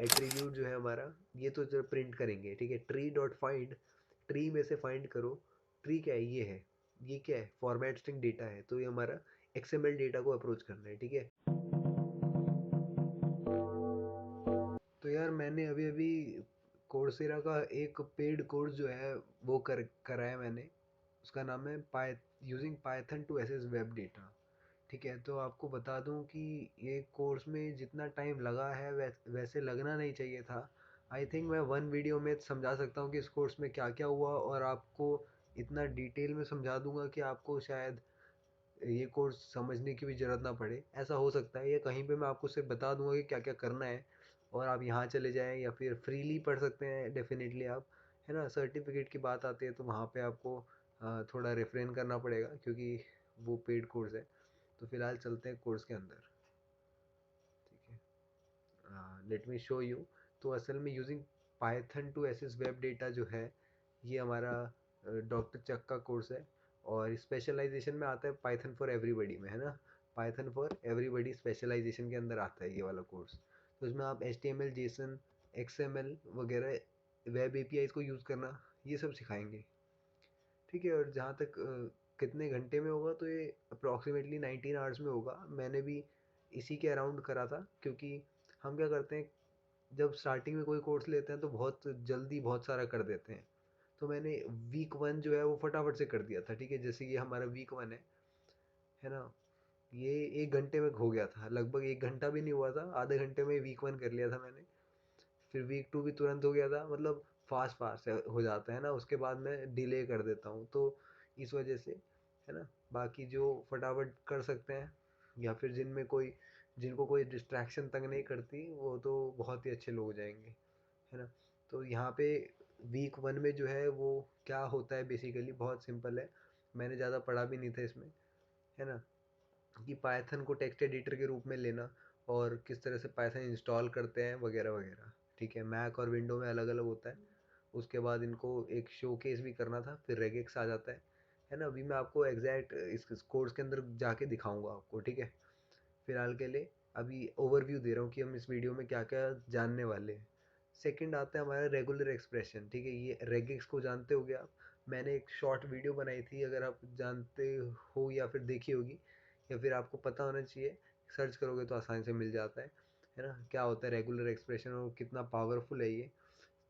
Attribute जो है हमारा, ये तो जो प्रिंट करेंगे, ठीक है। ट्री डॉट फाइंड, ट्री में से फाइंड करो। ट्री क्या है, ये है, ये क्या है, फॉर्मेट स्ट्रिंग डेटा है, तो ये हमारा XML डेटा को अप्रोच करना है, ठीक है। तो यार मैंने अभी अभी कोर्सेरा का एक पेड कोर्स जो है वो करा है मैंने। उसका नाम है using Python to access web data, ठीक है। तो आपको बता दूं कि ये कोर्स में जितना टाइम लगा है वैसे लगना नहीं चाहिए था। आई थिंक मैं वन वीडियो में समझा सकता हूँ कि इस कोर्स में क्या क्या हुआ, और आपको इतना डिटेल में समझा दूंगा कि आपको शायद ये कोर्स समझने की भी ज़रूरत ना पड़े। ऐसा हो सकता है, या कहीं पे मैं आपको सिर्फ बता दूंगा कि क्या क्या करना है, और आप यहाँ चले जाएं, या फिर फ्रीली पढ़ सकते हैं डेफिनेटली आप, है ना। सर्टिफिकेट की बात आती है तो वहाँ पे आपको थोड़ा रेफरेन करना पड़ेगा, क्योंकि वो पेड कोर्स है। तो फिलहाल चलते हैं कोर्स के अंदर, ठीक है। Let me show you. तो असल में using Python to access web data जो है, ये हमारा डॉक्टर चक का कोर्स है, और स्पेशलाइजेशन में आता है पाइथन फॉर एवरीबडी में, है ना। पाइथन फॉर एवरीबडी स्पेशलाइजेशन के अंदर आता है ये वाला कोर्स। तो इसमें आप HTML, JSON, XML वगैरह, वेब APIs को यूज़ करना, ये सब सिखाएंगे, ठीक है। और जहाँ तक कितने घंटे में होगा, तो ये अप्रॉक्सीमेटली 19 आवर्स में होगा। मैंने भी इसी के अराउंड करा था, क्योंकि हम क्या करते हैं, जब स्टार्टिंग में कोई कोर्स लेते हैं तो बहुत जल्दी बहुत सारा कर देते हैं। तो मैंने वीक 1 जो है वो फटाफट से कर दिया था, ठीक है। जैसे कि हमारा वीक 1 है ना, ये 1 घंटे में हो गया था, लगभग 1 घंटा भी नहीं हुआ था, आधे घंटे में वीक 1 कर लिया था मैंने। फिर वीक 2 भी तुरंत हो गया था, मतलब फास्ट फास्ट हो जाता है ना। उसके बाद मैं डिले कर देता हूँ, तो इस वजह से, है ना। बाकी जो फटाफट कर सकते हैं, या फिर जिनको कोई डिस्ट्रैक्शन तंग नहीं करती, वो तो बहुत ही अच्छे लोग हो जाएंगे, है ना। तो यहाँ पे वीक 1 में जो है वो क्या होता है, बेसिकली बहुत सिंपल है। मैंने ज़्यादा पढ़ा भी नहीं था इसमें, है ना, कि पाइथन को टेक्स्ट एडिटर के रूप में लेना, और किस तरह से पाइथन इंस्टॉल करते हैं वगैरह वगैरह, ठीक है। मैक और विंडो में अलग अलग होता है। उसके बाद इनको एक शोकेस भी करना था, फिर रेगेक्स आ जाता है ना। अभी मैं आपको एग्जैक्ट इस कोर्स के अंदर जाके दिखाऊंगा आपको, ठीक है। फिलहाल के लिए अभी ओवरव्यू दे रहा हूँ कि हम इस वीडियो में क्या क्या जानने वाले हैं। सेकंड आता है हमारा रेगुलर एक्सप्रेशन, ठीक है। ये रेगेक्स को जानते होगे आप। मैंने एक शॉर्ट वीडियो बनाई थी, अगर आप जानते हो या फिर देखी होगी, या फिर आपको पता होना चाहिए, सर्च करोगे तो आसानी से मिल जाता है ना, क्या होता है रेगुलर एक्सप्रेशन और कितना पावरफुल है ये।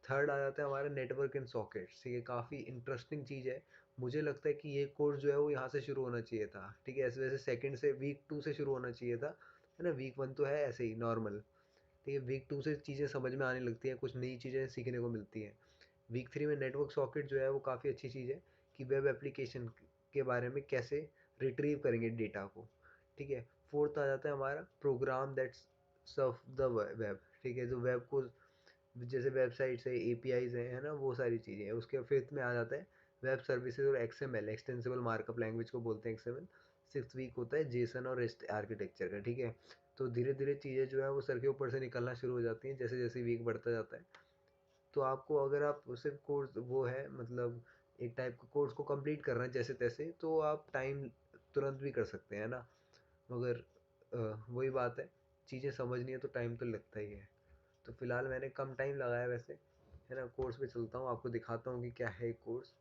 थर्ड आ जाता है हमारा नेटवर्क इन सॉकेट्स, ठीक है। काफ़ी इंटरेस्टिंग चीज़ है। मुझे लगता है कि ये कोर्स जो है वो यहाँ से शुरू होना चाहिए था, ठीक है। ऐसे वैसे सेकंड से वीक 2 से शुरू होना चाहिए था, है ना। वीक 1 तो है ऐसे ही नॉर्मल, ठीक है। वीक 2 से चीज़ें समझ में आने लगती हैं, कुछ नई चीज़ें सीखने को मिलती हैं। वीक 3 में नेटवर्क सॉकेट जो है वो काफ़ी अच्छी चीज़ है, कि वेब एप्लीकेशन के बारे में कैसे रिट्रीव करेंगे डेटा को, ठीक है। फोर्थ आ जाता है हमारा program that's surf the web, ठीक है। जो वेब को, जैसे वेबसाइट्स है, APIs है ना, वो सारी चीज़ें हैं। उसके फिफ्थ में आ जाता है वेब सर्विसेज और XML, एक्सटेंसिबल मार्कअप लैंग्वेज को बोलते हैं XML। सिक्स वीक होता है जेसन और रेस्ट आर्किटेक्चर का, ठीक है। तो धीरे धीरे चीज़ें जो है वो सर के ऊपर से निकलना शुरू हो जाती हैं, जैसे जैसे वीक बढ़ता जाता है। तो आपको, अगर आप सिर्फ कोर्स वो है, मतलब एक टाइप का कोर्स को कंप्लीट कर रहे हैं जैसे तैसे, तो आप टाइम तुरंत भी कर सकते हैं ना। मगर वही बात है, चीज़ें समझनी है तो टाइम तो लगता ही है। तो फिलहाल मैंने कम टाइम लगाया वैसे, है ना। कोर्स पे चलता हूँ, आपको दिखाता हूँ कि क्या है एक कोर्स।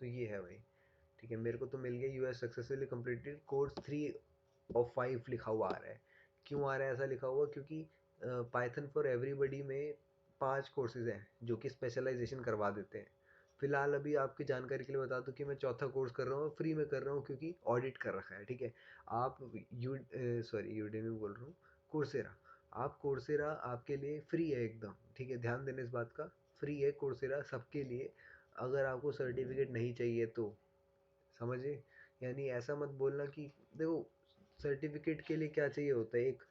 तो ये है भाई, ठीक है। मेरे को तो मिल गया US successfully completed course 3 of 5 लिखा हुआ आ रहा है। क्यों आ रहा है ऐसा लिखा हुआ, क्योंकि पाइथन फॉर एवरीबडी में 5 कोर्सेज हैं जो कि स्पेशलाइजेशन करवा देते हैं। फिलहाल अभी आपकी जानकारी के लिए बता दूं कि मैं चौथा कोर्स कर रहा हूँ, फ्री में कर रहा हूँ, क्योंकि ऑडिट कर रखा है, ठीक है। आप यूडेमी बोल रहा हूँ, कोर्सेरा। आप कोर्सेरा आपके लिए फ्री है एकदम, ठीक है। ध्यान देना इस बात का, फ्री है कोर्सेरा सबके लिए। अगर आपको सर्टिफिकेट नहीं चाहिए तो, समझे। यानी ऐसा मत बोलना कि, देखो, सर्टिफिकेट के लिए क्या चाहिए होता है, एक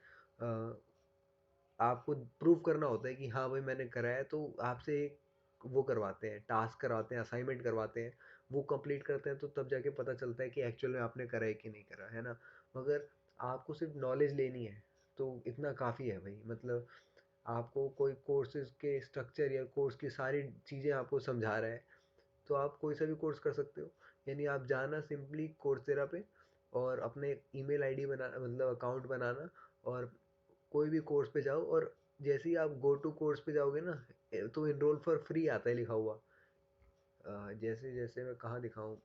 आपको प्रूफ करना होता है कि हाँ भाई मैंने करा है, तो आपसे एक वो करवाते हैं, टास्क करवाते हैं, असाइनमेंट करवाते हैं। वो कंप्लीट करते हैं तो तब जाके पता चलता है कि एक्चुअल में आपने करा है कि नहीं करा, है ना। मगर आपको सिर्फ नॉलेज लेनी है, तो इतना काफ़ी है भाई। मतलब आपको कोई कोर्सेज के स्ट्रक्चर या कोर्स की सारी चीज़ें आपको समझा रहा है, तो आप कोई सा भी कोर्स कर सकते हो। यानी आप जाना सिंपली कोर्सेरा पे, और अपने ईमेल आईडी बना, मतलब अकाउंट बनाना, और कोई भी कोर्स पे जाओ, और जैसे ही आप गो टू कोर्स पे जाओगे ना, तो इनरोल फॉर फ्री आता है लिखा हुआ। जैसे जैसे मैं कहाँ दिखाऊं,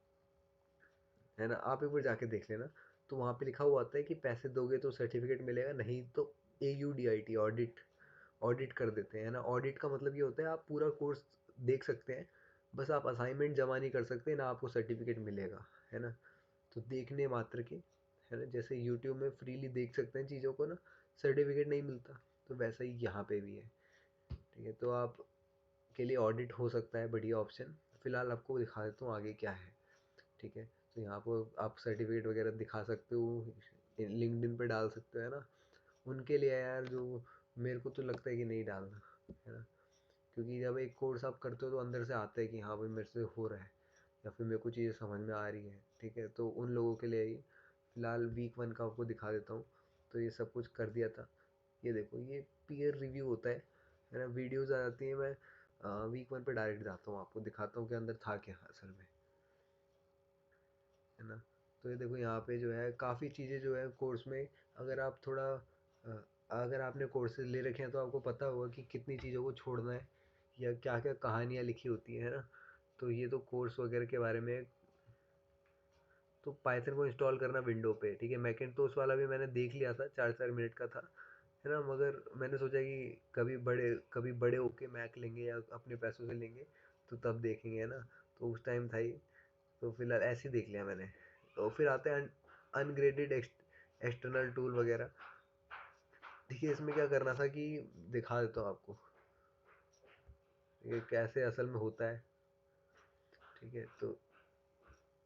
है ना, आप एक बार जाके देख लेना। तो वहाँ पे लिखा हुआ आता है कि पैसे दोगे तो सर्टिफिकेट मिलेगा, नहीं तो AUDIT, ऑडिट, ऑडिट कर देते हैं, है ना। ऑडिट का मतलब ये होता है आप पूरा कोर्स देख सकते हैं, बस आप असाइनमेंट जमा नहीं कर सकते ना, आपको सर्टिफिकेट मिलेगा, है ना। तो देखने मात्र के, है ना, जैसे यूट्यूब में फ्रीली देख सकते हैं चीज़ों को ना, सर्टिफिकेट नहीं मिलता, तो वैसा ही यहाँ पे भी है। ठीक है, तो आप के लिए ऑडिट हो सकता है बढ़िया ऑप्शन। फिलहाल आपको दिखा देता हूँ आगे क्या है। ठीक है, तो यहाँ पर आप सर्टिफिकेट वगैरह दिखा सकते हो, लिंक्डइन पे डाल सकते हो, है ना। उनके लिए यार जो, मेरे को तो लगता है कि नहीं डालना, है ना, क्योंकि जब एक कोर्स आप करते हो तो अंदर से आता है कि हाँ भाई मेरे से हो रहा है, या फिर मेरे को चीज़ें समझ में आ रही है। ठीक है, तो उन लोगों के लिए ही फिलहाल वीक 1 का आपको दिखा देता हूँ। तो ये सब कुछ कर दिया था। ये देखो, ये पीयर रिव्यू होता है ना, वीडियोज़ आ जाती है। मैं वीक 1 पे डायरेक्ट जाता हूँ, आपको दिखाता हूँ कि अंदर था क्या असल में, है ना। तो ये देखो, यहाँ पे जो है काफ़ी चीज़ें जो है कोर्स में, अगर आप थोड़ा अगर आपने कोर्सेज ले रखे हैं तो आपको पता होगा कि कितनी चीज़ों को छोड़ना है, या क्या क्या कहानियाँ लिखी होती है ना। तो ये तो कोर्स वगैरह के बारे में। तो पाइथन को इंस्टॉल करना विंडो पे, ठीक है। मैकिन्टोश वाला भी मैंने देख लिया था, 4-4 मिनट का था, है ना। मगर मैंने सोचा कि कभी बड़े होके मैक लेंगे या अपने पैसों से लेंगे, तो तब देखेंगे, है ना। तो उस टाइम था ही। तो फिलहाल ऐसे ही देख लिया मैंने। तो फिर आते हैं अनग्रेडेड एक्सटर्नल टूल वगैरह। देखिए, इसमें क्या करना था कि दिखा देता हूँ आपको ये कैसे असल में होता है। ठीक है, तो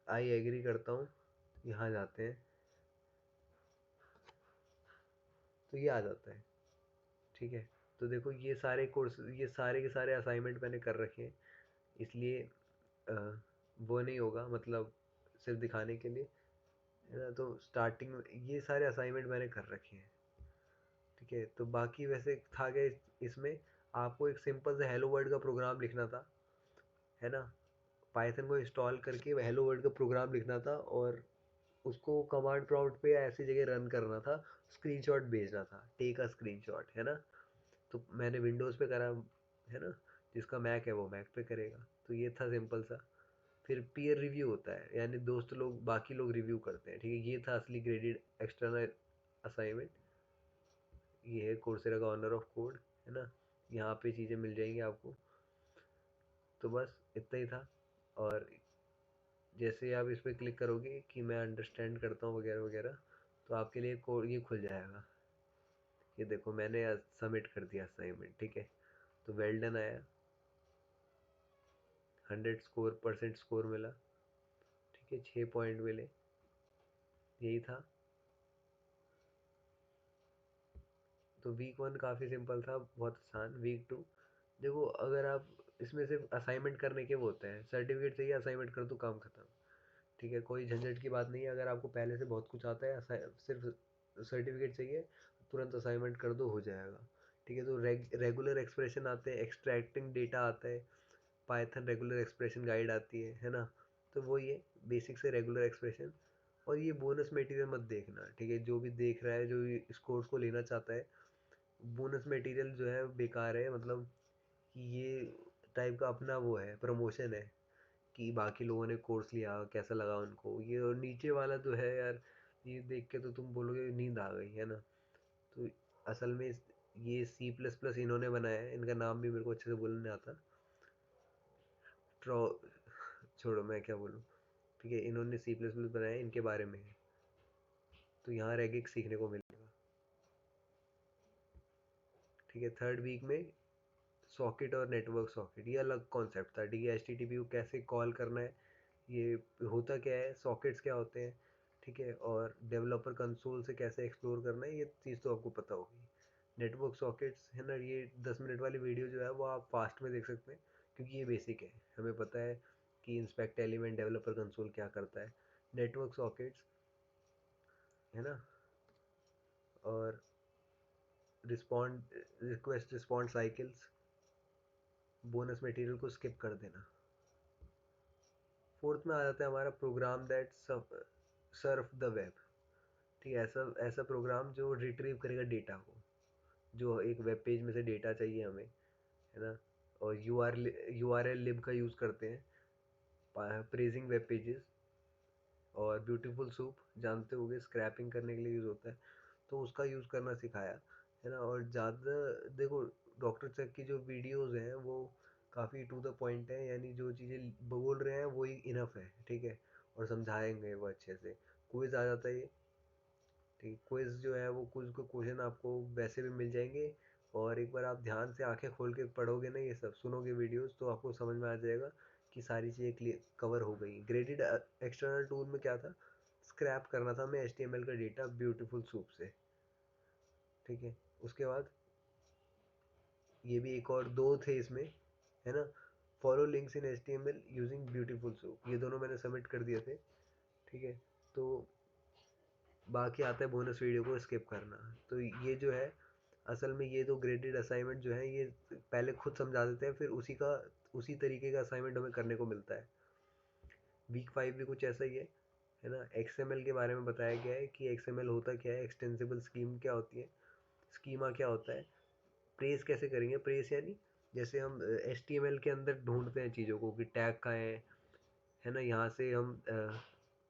आई एग्री करता हूँ, यहाँ जाते हैं, तो ये आ जाता है। ठीक है, तो देखो ये सारे कोर्स, ये सारे के सारे असाइनमेंट मैंने कर रखे हैं, इसलिए अ, वो नहीं होगा, मतलब सिर्फ दिखाने के लिए, है ना। तो स्टार्टिंग में ये सारे असाइनमेंट मैंने कर रखे हैं। ठीक है, तो बाकी वैसे था क्या इसमें, आपको एक सिंपल से हेलो वर्ल्ड का प्रोग्राम लिखना था, है ना। पाइथन को इंस्टॉल करके हेलो वर्ल्ड का प्रोग्राम लिखना था, और उसको कमांड प्रॉम्प्ट पे ऐसी जगह रन करना था, स्क्रीनशॉट भेजना था, टेक अ स्क्रीनशॉट, है ना। तो मैंने विंडोज़ पे करा, है ना। जिसका मैक है वो मैक पे करेगा। तो ये था सिंपल सा। फिर पीयर रिव्यू होता है, यानी दोस्त लोग, बाकी लोग रिव्यू करते हैं। ठीक है, ये था असली ग्रेडेड एक्सटर्नल असाइनमेंट। ये है कोर्सेरा का ऑनर ऑफ कोड, है ना। यहाँ पे चीज़ें मिल जाएंगी आपको। तो बस इतना ही था। और जैसे आप इस पर क्लिक करोगे कि मैं अंडरस्टैंड करता हूँ वगैरह वगैरह, तो आपके लिए कोड ये खुल जाएगा। ये देखो, मैंने सबमिट कर दिया असाइनमेंट। ठीक है, तो वेल डन आया, 100% स्कोर मिला। ठीक है, 6 पॉइंट मिले। यही था। तो वीक 1 काफ़ी सिंपल था, बहुत आसान। वीक 2 देखो, अगर आप इसमें सिर्फ असाइनमेंट करने के वो होते हैं, सर्टिफिकेट चाहिए असाइनमेंट कर दो, काम खत्म। ठीक है, कोई झंझट की बात नहीं है। अगर आपको पहले से बहुत कुछ आता है, सिर्फ सर्टिफिकेट चाहिए, तुरंत असाइनमेंट कर दो, हो जाएगा। ठीक है, तो रेगुलर एक्सप्रेशन आते हैं, एक्सट्रैक्टिंग डेटा आता है, पाइथन रेगुलर एक्सप्रेशन गाइड आती है ना। तो वो ये बेसिक से रेगुलर एक्सप्रेशन। और ये बोनस मटेरियल मत देखना, ठीक है। जो भी देख रहा है, जो इस कोर्स को लेना चाहता है, बोनस मटेरियल जो है बेकार है, मतलब कि ये टाइप का अपना वो है, प्रमोशन है, कि बाकी लोगों ने कोर्स लिया कैसा लगा उनको। ये और नीचे वाला जो है यार, ये देख के तो तुम बोलोगे नींद आ गई, है ना। तो असल में ये C++ इन्होंने बनाया है, इनका नाम भी मेरे को अच्छे से बोलने आता। ट्रॉ छोड़ो, मैं क्या बोलूँ। ठीक है, इन्होंने C++ बनाया है, इनके बारे में है। तो यहाँ रेगिक सीखने को मिलेगा। ठीक है, थर्ड वीक में सॉकेट और नेटवर्क सॉकेट, ये अलग कॉन्सेप्ट था। ठीक है, HTTP को कैसे कॉल करना है, ये होता क्या है, सॉकेट्स क्या होते हैं। ठीक है, और डेवलपर कंसोल से कैसे एक्सप्लोर करना है, ये चीज़ तो आपको पता होगी। नेटवर्क सॉकेट्स, है ना, ये 10 मिनट वाली वीडियो जो है वो आप फास्ट में देख सकते हैं, क्योंकि ये बेसिक है। हमें पता है कि इंस्पेक्ट एलिमेंट डेवलपर कंसोल क्या करता है। नेटवर्क सॉकेट्स, है ना। और respond request respond cycles, bonus material को स्किप कर देना। फोर्थ में आ जाता है हमारा program that surf the web. ठीक है, ऐसा ऐसा प्रोग्राम जो रिट्रीव करेगा डेटा को। जो एक वेब पेज में से डेटा चाहिए हमें, है ना। और URL लिब का यूज़ करते हैं, प्रेजिंग वेब पेजेस। और ब्यूटीफुल सूप जानते होगे, स्क्रैपिंग करने के लिए यूज़ होता है, तो उसका यूज़ करना सिखाया, है ना। और ज़्यादा देखो, डॉक्टर चक की जो वीडियोस हैं वो काफ़ी टू द पॉइंट है, यानी जो चीज़ें बोल रहे हैं वो ही इनफ है, ठीक है। और समझाएंगे वो अच्छे से। क्विज आ जाता है ये, ठीक। क्विज जो है वो कुछ को क्वेश्चन आपको वैसे भी मिल जाएंगे, और एक बार आप ध्यान से आंखें खोल के पढ़ोगे ना, ये सब सुनोगे वीडियोस, तो आपको समझ में आ जाएगा कि सारी चीज़ें क्लियर कवर हो गई। ग्रेडेड एक्सटर्नल टूल में क्या था, स्क्रैप करना था हमें HTML का डेटा ब्यूटीफुल सूप से, ठीक है। उसके बाद ये भी एक और दो थे इसमें, है ना। Follow links in HTML using beautiful soup, ये दोनों मैंने सबमिट कर दिए थे, ठीक है। तो बाकी आता है बोनस वीडियो को स्किप करना। तो ये जो है, असल में ये दो ग्रेडेड असाइनमेंट जो है, ये पहले खुद समझा देते हैं, फिर उसी तरीके का असाइनमेंट हमें करने को मिलता है। वीक 5 भी कुछ ऐसा ही है ना। XML के बारे में बताया गया है कि XML होता क्या है, एक्सटेंसिबल स्कीम क्या होती है, स्कीमा क्या होता है, प्रेस कैसे करेंगे। प्रेस यानी जैसे हम HTML के अंदर ढूंढते हैं चीज़ों को कि टैग कहाँ है ना। यहाँ से हम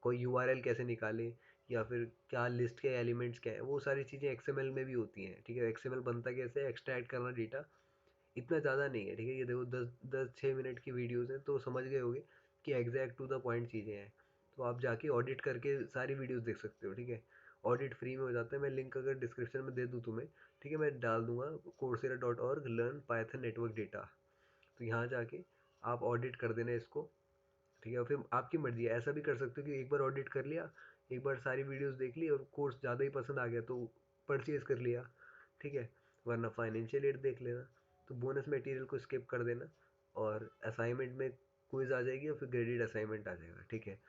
कोई URL कैसे निकालें, या फिर क्या लिस्ट के एलिमेंट्स क्या है, वो सारी चीज़ें XML में भी होती हैं, ठीक है। XML बनता कैसे, एक्सट्रैक्ट करना डेटा, इतना ज़्यादा नहीं है, ठीक है। ये देखो 10-6 मिनट की वीडियोज़ हैं, तो समझ गए होगे कि एग्जैक्ट टू द पॉइंट चीज़ें हैं। तो आप जाके ऑडिट करके सारी वीडियोज़ देख सकते हो, ठीक है। ऑडिट फ्री में हो जाता है। मैं लिंक अगर डिस्क्रिप्शन में दे दूँ तुम्हें, ठीक है, मैं डाल दूंगा, coursera.org learn Python network data. तो यहाँ जाके आप ऑडिट कर देना इसको, ठीक है। और फिर आपकी मर्जी है, ऐसा भी कर सकते हो कि एक बार ऑडिट कर लिया, एक बार सारी वीडियोस देख ली, और कोर्स ज़्यादा ही पसंद आ गया तो परचेज कर लिया, ठीक है। वरना फाइनेंशियल एड देख लेना। तो बोनस मटेरियल को स्किप कर देना, और असाइनमेंट में क्विज आ जाएगी, और फिर ग्रेडेड असाइनमेंट आ जाएगा, ठीक है,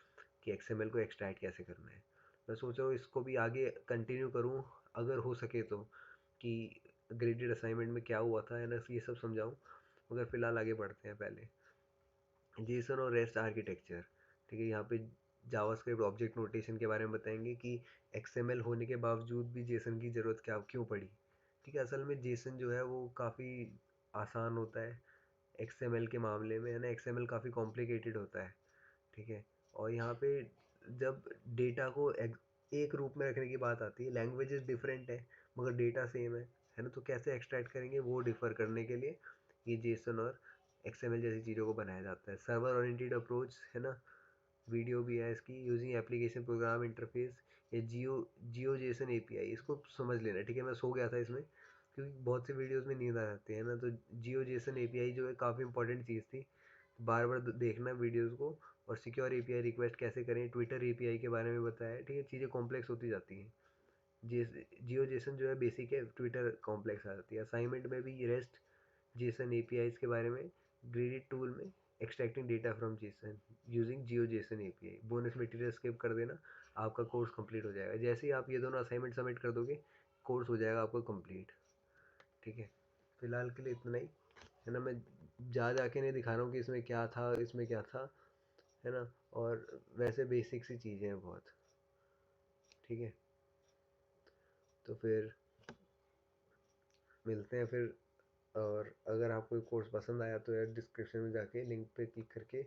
कि XML को एक्सट्रैक्ट कैसे करना है। मैं सोच रहा हूँ इसको भी आगे कंटिन्यू करूँ, अगर हो सके तो, कि ग्रेडेड असाइनमेंट में क्या हुआ था, है ना, ये सब समझाऊँ। मगर फिलहाल आगे बढ़ते हैं पहले। जेसन और रेस्ट आर्किटेक्चर, ठीक है। यहाँ पे जावास्क्रिप्ट ऑब्जेक्ट नोटेशन के बारे में बताएंगे कि XML होने के बावजूद भी जेसन की ज़रूरत क्या क्यों पड़ी, ठीक है। असल में जेसन जो है वो काफ़ी आसान होता है XML के मामले में, है ना। XML काफ़ी कॉम्प्लिकेटेड होता है, ठीक है। और यहाँ पे जब डेटा को एक रूप में रखने की बात आती है, लैंग्वेजेस डिफरेंट है मगर डेटा सेम है ना। तो कैसे एक्सट्रैक्ट करेंगे वो डिफ़र करने के लिए ये जेसन और XML जैसी चीज़ों को बनाया जाता है। सर्वर ओरिएंटेड अप्रोच, है ना, वीडियो भी है इसकी। यूजिंग एप्लीकेशन प्रोग्राम इंटरफेस, ये जियो जेसन API, इसको समझ लेना, ठीक है। मैं सो गया था इसमें, क्योंकि बहुत से वीडियोस में नींद आ जाती है ना। तो जियो जेसन API जो है काफ़ी इंपॉर्टेंट चीज़ थी, बार बार देखना वीडियोस को। और सिक्योर API रिक्वेस्ट कैसे करें, ट्विटर API के बारे में बताया, ठीक है। चीज़ें कॉम्प्लेक्स होती जाती हैं। जियो जेसन जो है बेसिक है, ट्विटर कॉम्प्लेक्स आ जाती है। असाइनमेंट में भी रेस्ट जेसन APIs के बारे में, ग्रेडेड टूल में extracting data from Jason using Jio Jason API। Bonus material skip कर देना, आपका कोर्स कंप्लीट हो जाएगा। जैसे ही आप ये दोनों असाइनमेंट सबमिट कर दोगे, कोर्स हो जाएगा आपका कंप्लीट, ठीक है। फिलहाल के लिए इतना ही, है ना। मैं जाके नहीं दिखा रहा हूँ कि इसमें क्या था, इसमें क्या था, है ना। और वैसे बेसिक सी चीज़ें हैं बहुत, ठीक है। तो फिर मिलते हैं फिर। और अगर आपको ये कोर्स पसंद आया तो यार डिस्क्रिप्शन में जाके लिंक पे क्लिक करके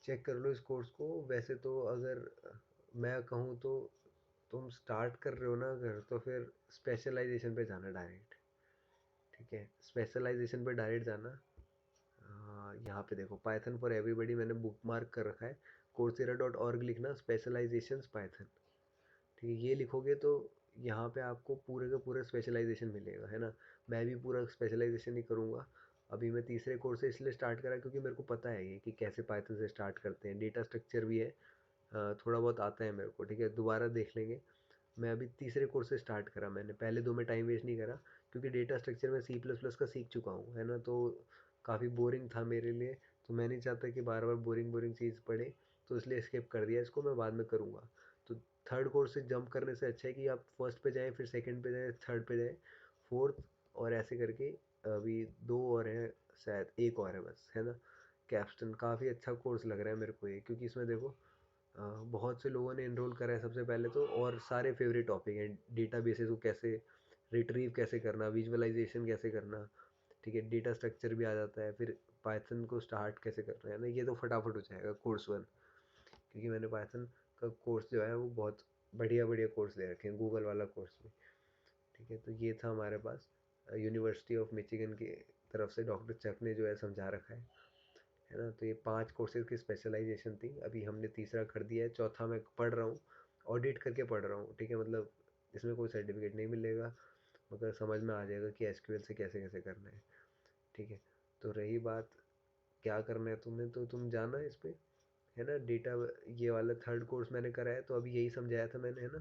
चेक कर लो इस कोर्स को। वैसे तो अगर मैं कहूँ तो तुम स्टार्ट कर रहे हो ना अगर, तो फिर स्पेशलाइजेशन पे जाना डायरेक्ट, ठीक है। स्पेशलाइजेशन पे डायरेक्ट जाना। यहाँ पे देखो पाइथन फॉर एवरीबॉडी मैंने बुक मार्क कर रखा है। coursera.org लिखना, स्पेशलाइजेशंस पाइथन, ठीक है। ये लिखोगे तो यहाँ पे आपको पूरे का पूरा स्पेशलाइजेशन मिलेगा, है ना। मैं भी पूरा स्पेशलाइजेशन ही करूँगा। अभी मैं तीसरे कोर्स से इसलिए स्टार्ट करा क्योंकि मेरे को पता है ये कि कैसे पाइथन से स्टार्ट करते हैं। डेटा स्ट्रक्चर भी है, थोड़ा बहुत आता है मेरे को, ठीक है। दोबारा देख लेंगे। मैं अभी तीसरे कोर्स से स्टार्ट करा, मैंने पहले दो में टाइम वेस्ट नहीं करा, क्योंकि डेटा स्ट्रक्चर में C++ का सीख चुका हूँ, है ना। तो काफ़ी बोरिंग था मेरे लिए, तो मैं नहीं चाहता कि बार बार बोरिंग बोरिंग चीज़ पढ़े, तो इसलिए स्किप कर दिया इसको, मैं बाद में करूँगा। तो थर्ड कोर्स से जंप करने से अच्छा है कि आप फर्स्ट पे जाएँ, फिर सेकंड पे जाएँ, थर्ड पे जाएँ, फोर्थ, और ऐसे करके अभी दो और हैं, शायद एक और है बस, है ना। कैप्स्टन काफ़ी अच्छा कोर्स लग रहा है मेरे को ये, क्योंकि इसमें देखो बहुत से लोगों ने इनरोल करा है सबसे पहले तो, और सारे फेवरेट टॉपिक हैं। डेटाबेसेस को कैसे रिट्रीव कैसे करना, विजुअलाइजेशन कैसे करना, ठीक है, डेटा स्ट्रक्चर भी आ जाता है, फिर पाइथन को स्टार्ट कैसे करना है ना, ये तो फटाफट हो जाएगा कोर्स वन। क्योंकि मैंने पाइथन का कोर्स जो है वो बहुत बढ़िया बढ़िया कोर्स ले रखे हैं गूगल वाला कोर्स में, ठीक है। तो ये था हमारे पास यूनिवर्सिटी ऑफ मिचिगन की तरफ से डॉक्टर चक ने जो है समझा रखा है ना। तो ये 5 कोर्सेज की स्पेशलाइजेशन थी, अभी हमने तीसरा कर दिया है, चौथा मैं पढ़ रहा हूँ, ऑडिट करके पढ़ रहा हूँ, ठीक है। मतलब इसमें कोई सर्टिफिकेट नहीं मिलेगा, मगर समझ में आ जाएगा कि एसक्यूएल से कैसे कैसे करना है, ठीक है। तो रही बात क्या करना है तुम्हें, तो तुम जाना इस पे, है ना। डेटा ये वाला थर्ड कोर्स मैंने करा है, तो अभी यही समझाया था मैंने, है ना,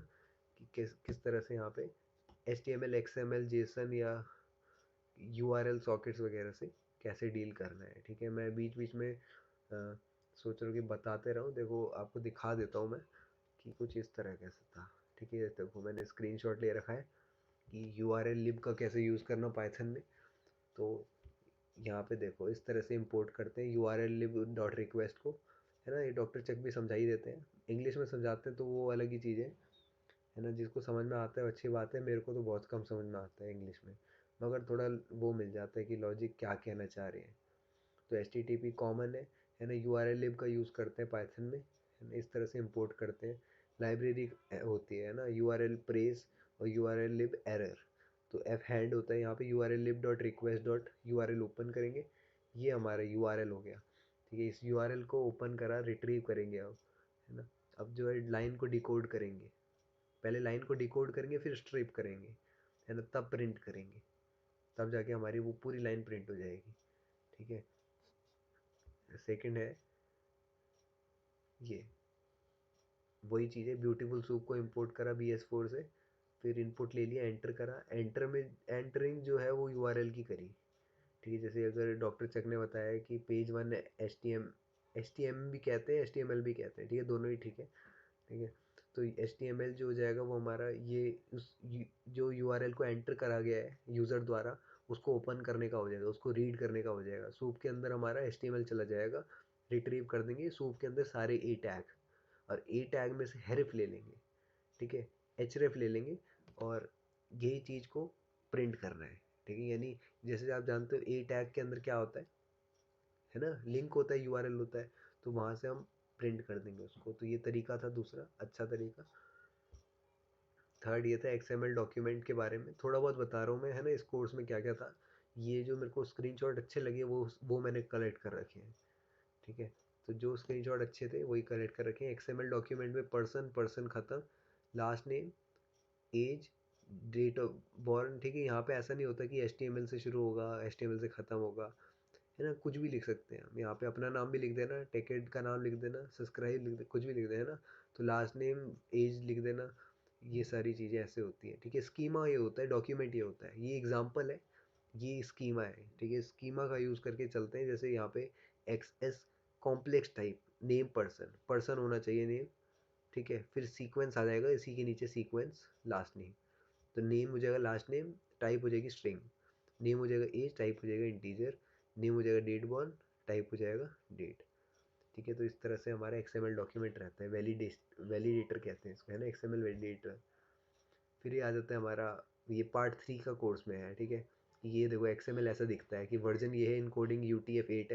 कि किस किस तरह से यहाँ पे HTML XML जेसन या URL सॉकेट्स वगैरह से कैसे डील करना है, ठीक है। मैं बीच बीच में सोच रहा हूँ कि बताते रहूँ, देखो आपको दिखा देता हूँ मैं कि कुछ इस तरह कैसे था, ठीक है। देखो मैंने स्क्रीनशॉट ले रखा है कि URL lib का कैसे यूज़ करना पाइथन में। तो यहाँ पे देखो इस तरह से इंपोर्ट करते हैं URL lib डॉट रिक्वेस्ट को, है ना। ये डॉक्टर चक भी समझा ही देते हैं, इंग्लिश में समझाते हैं तो वो अलग ही चीज़ है ना। जिसको समझ में आता है अच्छी बात है, मेरे को तो बहुत कम समझ में आता है इंग्लिश में, मगर थोड़ा वो मिल जाता है कि लॉजिक क्या कहना चाह रहे हैं। तो HTTP कॉमन है ना। URL lib का यूज़ करते हैं पाइथन में, है ना, इस तरह से इंपोर्ट करते हैं। लाइब्रेरी होती है ना, URL प्रेस और URL lib एरर। तो एफ हैंड होता है यहाँ पे, URL lib dot request dot URL open करेंगे, ये हमारा URL हो गया, ठीक है। इस URL को ओपन करा, रिट्रीव करेंगे अब, है ना। अब जो है लाइन को डिकोड करेंगे, पहले लाइन को डिकोड करेंगे फिर स्ट्रिप करेंगे, है ना, तब प्रिंट करेंगे, तब जाके हमारी वो पूरी लाइन प्रिंट हो जाएगी, ठीक है। सेकंड है ये, वही चीज़ है, ब्यूटीफुल सूप को इंपोर्ट करा BS4 से, फिर इनपुट ले लिया, एंटर करा, एंटर में एंटरिंग जो है वो URL की करी, ठीक है। जैसे अगर डॉक्टर चक ने बताया कि पेज वन HTM भी कहते हैं, HTML भी कहते हैं, ठीक है, दोनों ही ठीक है, ठीक है। तो HTML जो हो जाएगा वो हमारा ये जो URL को एंटर करा गया है यूज़र द्वारा, उसको ओपन करने का हो जाएगा, उसको रीड करने का हो जाएगा। सूप के अंदर हमारा HTML चला जाएगा, रिट्रीव कर देंगे सूप के अंदर सारे ए टैग, और ए टैग में से हेरिफ ले लेंगे, ठीक है, href ले लेंगे, और यही चीज़ को प्रिंट करना है, ठीक है। यानी जैसे आप जानते हो ए टैग के अंदर क्या होता है ना, लिंक होता है, URL होता है, तो वहाँ से हम प्रिंट कर देंगे उसको। तो ये तरीका था दूसरा अच्छा तरीका। थर्ड ये था XML डॉक्यूमेंट के बारे में थोड़ा बहुत बता रहा हूँ मैं, है ना, इस कोर्स में क्या क्या था। ये जो मेरे को स्क्रीनशॉट अच्छे लगे वो मैंने कलेक्ट कर रखे हैं, ठीक है। तो जो स्क्रीनशॉट अच्छे थे वही कलेक्ट कर रखे हैं। XML डॉक्यूमेंट में पर्सन पर्सन खत्म, last name, age, date of born, ठीक है। यहाँ पे ऐसा नहीं होता कि HTML से शुरू होगा HTML से ख़त्म होगा, है ना, कुछ भी लिख सकते हैं हम यहाँ पे, अपना नाम भी लिख देना, टेकेड का नाम लिख देना, सब्सक्राइब लिख दे, कुछ भी लिख देना, है ना। तो लास्ट नेम एज लिख देना, ये सारी चीज़ें ऐसे होती हैं, ठीक है। स्कीमा ये होता है, डॉक्यूमेंट ये होता है, ये एग्जाम्पल है, ये स्कीमा है, ठीक है। स्कीमा का यूज़ करके चलते हैं, जैसे यहाँ पे XS complex type, name person, person होना चाहिए नेम, ठीक है। फिर सीक्वेंस आ जाएगा इसी के नीचे, सीक्वेंस लास्ट नेम, तो नेम हो जाएगा लास्ट नेम, टाइप हो जाएगी स्ट्रिंग, नेम हो जाएगा एज, टाइप हो जाएगा इंटीजर, नेम हो जाएगा डेट बॉर्न, टाइप हो जाएगा डेट, ठीक है। तो इस तरह से हमारा XML डॉक्यूमेंट रहता है, वैलिडेटर कहते हैं इसको, है ना, XML वैलिडेटर। फिर ये आ जाता है हमारा, ये पार्ट 3 का कोर्स में है, ठीक है। ये देखो XML ऐसा दिखता है कि वर्जन ये है, इनकोडिंग UTF-8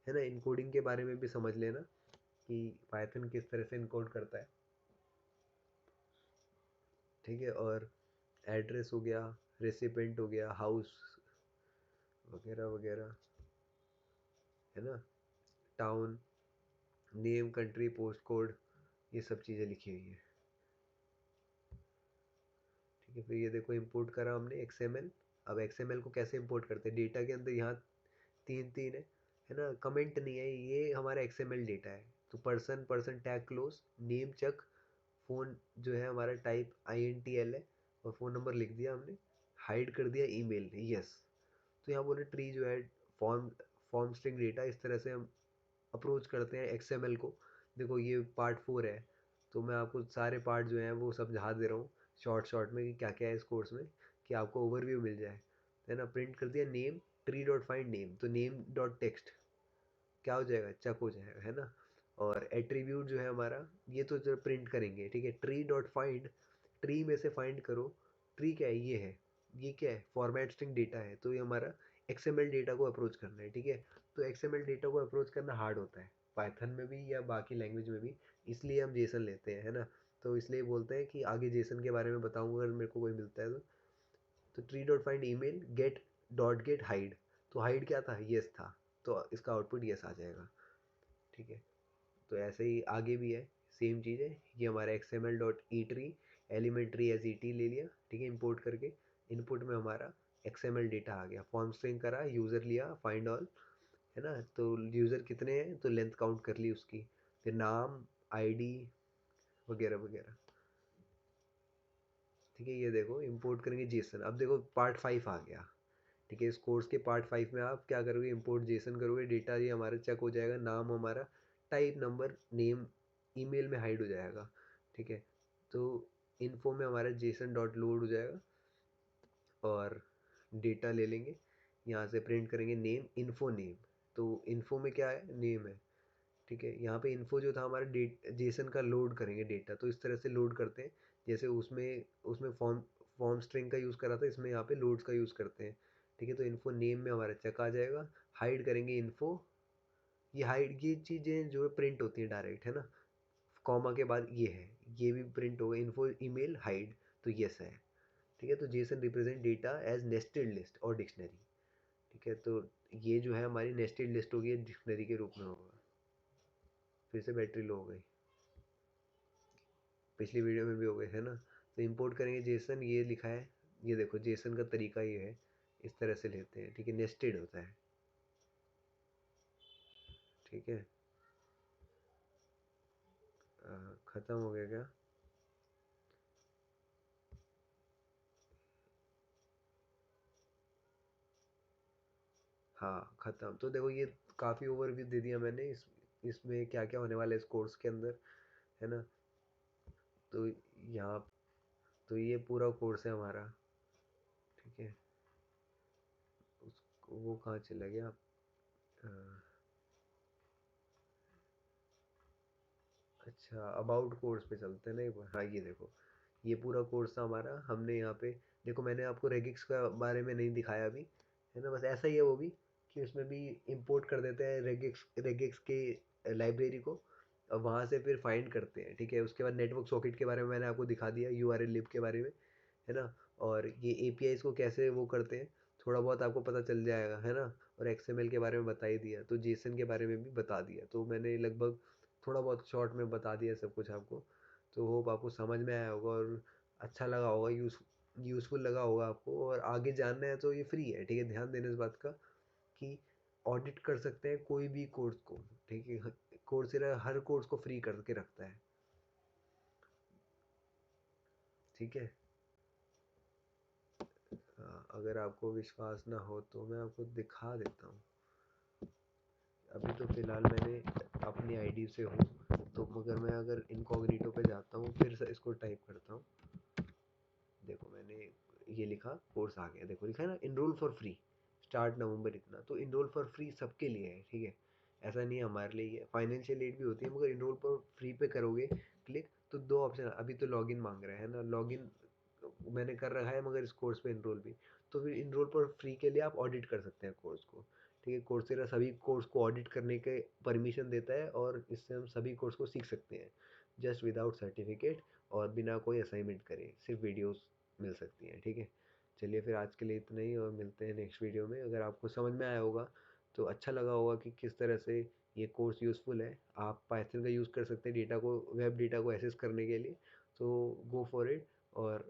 है ना। इनकोडिंग के बारे में भी समझ लेना कि पाइथन किस तरह से इनकोड करता है, ठीक है। और एड्रेस हो गया, रेसिपेंट हो गया, हाउस वगैरह वगैरह, है ना, town, name, country, post code, ये सब चीज़ें लिखी हुई है, ठीक है। फिर ये देखो इंपोर्ट करा हमने XML। अब XML को कैसे इंपोर्ट करते हैं, डेटा के अंदर यहाँ तीन तीन है ना, कमेंट नहीं है, ये हमारा XML डेटा है। तो person person tag close, name check, phone जो है हमारा टाइप INTL है, और फ़ोन नंबर लिख दिया हमने, हाइड कर दिया ईमेल, यस। तो यहाँ बोले ट्री जो है, फॉर्म फॉर्म स्ट्रिंग डेटा, इस तरह से हम अप्रोच करते हैं XML को। देखो ये पार्ट 4 है, तो मैं आपको सारे पार्ट जो हैं वो समझा दे रहा हूँ शॉर्ट शॉर्ट में कि क्या क्या है इस कोर्स में, कि आपको ओवरव्यू मिल जाए, है ना। प्रिंट कर दिया name, tree dot find name, तो नेम डॉट टेक्स्ट क्या हो जाएगा, चक हो जाएगा, है ना। और एट्रीब्यूट जो है हमारा, ये तो जब प्रिंट करेंगे, ठीक है। ट्री डॉट फाइंड, ट्री में से फाइंड करो, ट्री क्या है, ये है, ये क्या है, फॉर्मेट स्ट्रिंग डेटा है, तो ये हमारा XML डेटा को अप्रोच करना है, ठीक है। तो XML डेटा को अप्रोच करना हार्ड होता है पाइथन में भी या बाकी लैंग्वेज में भी, इसलिए हम जेसन लेते हैं, है ना। तो इसलिए बोलते हैं कि आगे जेसन के बारे में बताऊंगा अगर मेरे को कोई मिलता है तो tree dot find email get dot get hide, तो हाइड क्या था, येस था, तो इसका आउटपुट येस आ जाएगा, ठीक है। तो ऐसे ही आगे भी है, सेम चीज़ है। ये हमारा XML dot E tree, element tree as E T ले लिया, ठीक है, इंपोर्ट करके। इनपुट में हमारा XML डेटा आ गया, फॉर्म स्ट्रिंग करा, यूज़र लिया, फाइंड ऑल, है ना। तो यूज़र कितने हैं तो लेंथ काउंट कर ली उसकी, फिर नाम, आईडी वगैरह वगैरह, ठीक है। ये देखो इंपोर्ट करेंगे जेसन, अब देखो पार्ट 5 आ गया, ठीक है। इस कोर्स के पार्ट 5 में आप क्या करोगे, इंपोर्ट जेसन करोगे, डेटा ये हमारा चेक हो जाएगा, नाम हमारा, टाइप, नंबर, नेम ईमेल में हाइड हो जाएगा, ठीक है। तो इन्फो में हमारा जेसन डॉट लोड हो जाएगा, और डेटा ले लेंगे, यहाँ से प्रिंट करेंगे नेम, इन्फो नेम। तो इन्फो में क्या है, नेम है, ठीक है। यहाँ पे इन्फो जो था हमारा डेट जेसन का लोड करेंगे डेटा, तो इस तरह से लोड करते हैं जैसे उसमें उसमें फॉर्म स्ट्रिंग का यूज़ करा था, इसमें यहाँ पे लोड्स का यूज़ करते हैं, ठीक है। तो इन्फो नेम में हमारा चेक आ जाएगा, हाइड करेंगे इन्फो, ये हाइड, ये चीज़ें जो है प्रिंट होती हैं डायरेक्ट, है ना। कॉमा के बाद ये है, ये भी प्रिंट होगा, इन्फो ईमेल हाइड, तो यस है, ठीक है। तो JSON represent data as nested list और डिक्शनरी, ठीक है। तो ये जो है हमारी नेस्टेड लिस्ट होगी, डिक्शनरी के रूप में होगा। फिर से बैटरी लो हो गई, पिछली वीडियो में भी हो गए, है ना। तो इंपोर्ट करेंगे जेसन, ये लिखा है, ये देखो जेसन का तरीका ये है, इस तरह से लेते हैं, ठीक है, नेस्टेड होता है, ठीक है। ख़त्म हो गया क्या? हाँ ख़त्म। तो देखो ये काफ़ी ओवरव्यू दे दिया मैंने, इसमें क्या क्या होने वाला है इस कोर्स के अंदर, है ना। तो यहाँ, तो ये पूरा कोर्स है हमारा, ठीक है। उसको वो कहाँ चला गया, अ, अच्छा अबाउट कोर्स पे चलते हैं ना एक बार। हाँ ये देखो, ये पूरा कोर्स था हमारा, हमने यहाँ पे देखो, मैंने आपको रेगिक्स का बारे में नहीं दिखाया अभी, है ना। बस ऐसा ही है वो भी, कि उसमें भी इंपोर्ट कर देते हैं रेगिक्स के लाइब्रेरी को, और वहाँ से फिर फाइंड करते हैं, ठीक है। उसके बाद नेटवर्क सॉकेट के बारे में मैंने आपको दिखा दिया, URL लिब के बारे में, है ना। और ये APIs को कैसे वो करते हैं, थोड़ा बहुत आपको पता चल जाएगा, है ना। और XML के बारे में बता ही दिया, तो जेसन के बारे में भी बता दिया, तो मैंने लगभग थोड़ा बहुत शॉर्ट में बता दिया सब कुछ आपको। तो होप आपको समझ में आया होगा और अच्छा लगा होगा, यूज़फुल लगा होगा आपको, और आगे जानना है तो ये फ्री है, ठीक है। ध्यान देना इस बात का कि ऑडिट कर सकते हैं कोई भी कोर्स को, ठीक है। कोर्सेरा हर कोर्स को फ्री करके रखता है, ठीक है। अगर आपको विश्वास ना हो तो मैं आपको दिखा देता हूँ। अभी तो फ़िलहाल मैंने अपनी आईडी से हूँ, तो मगर मैं अगर इनकॉग्निटो पे जाता हूँ, फिर से इसको टाइप करता हूँ, देखो मैंने ये लिखा, कोर्स आ गया, देखो लिखा है ना, इनरोल फॉर फ्री, स्टार्ट नवंबर इतना, तो इनरोल फॉर फ्री सबके लिए है, ठीक है। ऐसा नहीं है हमारे लिए ही है, फाइनेंशियल एड भी होती है, मगर इनरोल फॉर फ्री पे करोगे क्लिक, तो दो ऑप्शन, अभी तो लॉगिन मांग रहा है ना, लॉगिन मैंने कर रखा है, मगर इस कोर्स पे इनरोल भी, तो फिर इनरोल पर फ्री के लिए आप ऑडिट कर सकते हैं कोर्स को, ठीक है। कोर्सेरा सभी कोर्स को ऑडिट करने के परमिशन देता है, और इससे हम सभी कोर्स को सीख सकते हैं, जस्ट विदाउट सर्टिफिकेट, और बिना कोई असाइनमेंट करे, सिर्फ वीडियोस मिल सकती हैं, ठीक है। चलिए फिर आज के लिए इतना ही, और मिलते हैं नेक्स्ट वीडियो में। अगर आपको समझ में आया होगा तो अच्छा लगा होगा कि किस तरह से ये कोर्स यूज़फुल है, आप पाइथन का यूज़ कर सकते हैं डेटा को, वेब डेटा को एक्सेस करने के लिए, तो गो फॉर इट। और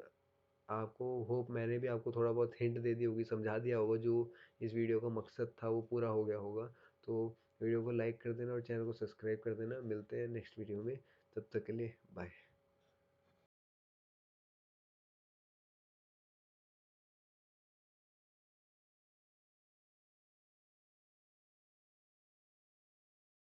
आपको होप मैंने भी आपको थोड़ा बहुत हिंट दे दी होगी, समझा दिया होगा, जो इस वीडियो का मकसद था वो पूरा हो गया होगा। तो वीडियो को लाइक कर देना और चैनल को सब्सक्राइब कर देना। मिलते हैं नेक्स्ट वीडियो में, तब तक के लिए बाय।